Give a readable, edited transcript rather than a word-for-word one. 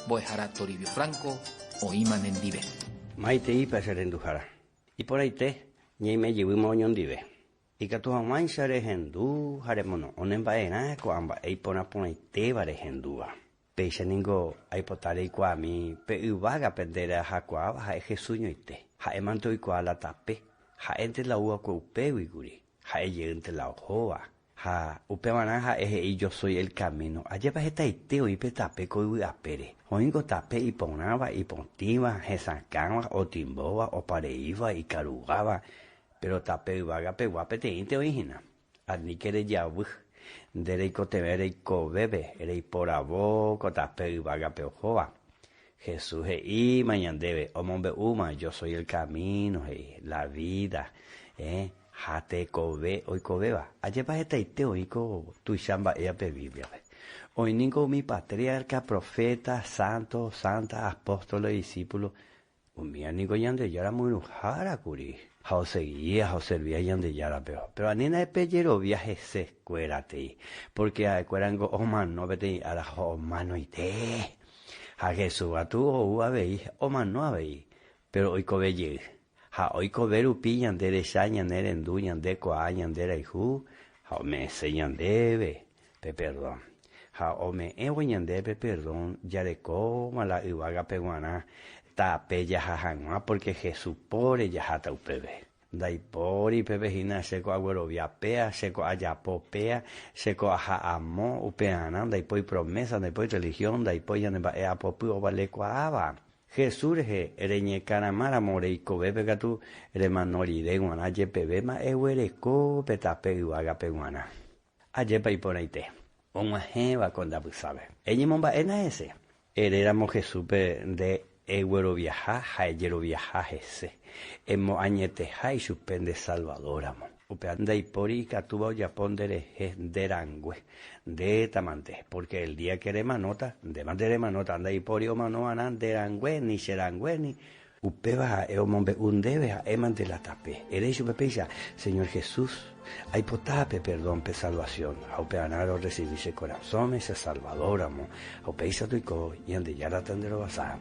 Boejara Toribio Franco o Imanendive. Maite y Peserendujara. Y por ahí te, ni me llevo moñondive. Y que tu mamá sare hendú, haremono, onembaena, coamba, y pona te vare hendúa. Peixe ningo, hay potare y cuami, pe uvaga pendera jacuava, ja Jesuño y te. Ja emanto y cuala tape, ja ente la ua cupe uiguri, ja ente la ojoa. Ja upemanaja eje y yo soy el camino. Allá va esta iteo y petape coi apere. Oingo tape y ponaba y pontiva, jesancaba o timboa o pareiva y carugaba. Pero tape vaga pe guapete inte oígina. Adni quere yabuj. Dereiko tevereiko bebe, erei por abo, cotape vaga pe ojoa. Jesús y mañandebe, omombe uma, yo soy el camino, la vida, Jate kobe, hoy kobeba. Ayer para esta ite oiko tu chamba ella pe Biblia. Hoy ningo mi patriarca, profeta, santo, santa, apóstolo, discípulo. Un día ningo yande yara muy nujara curi. Jao seguía, jao servía yande yara pero. Pero anina de pellero viaje se escuérate. Porque a cuerango oman no vete a la omano ite. A Jesús a tu o a veí, oman no a veí. Pero hoy kobe llegue. Ha oiko veru pi yandere sha yandere endu yande koa yandere ihu. Ha me enseñan debe, pe perdón. Ha o me ewe yande pe perdón, yareko mala iwaga peguana, ta pe yahahangua porque Jesús pore yahata upebe. Dai pori pepe hina seko agüero viapea, seko ayapopea, seko aja amo upeana, dai poi promesa, dai poi religión, dai poi yandeba eapopu o vale koaba. Jesús ereñe caramara moreiko bebe gatu remanori de guana yepe ma ewereko petape uaga peguana ayepa y poneite onwa heba con da sabe eñimomba ena ese eréramos Jesús de ewero viaja jaeyero viaja ese emo añete hay suspende salvadoramo upeanda y pori catuba ya pondere derangüe de tamante porque el día que remanota de mandere manota anda y pori o mano anan derangüe ni serangüe ni upeba eomombe undebe a emante la tape eres upepeisa Señor Jesús hay potape perdón pe salvación aupeanaro recibirse corazón ese salvadoramo aupeisa tuico y ande ya la tendero basa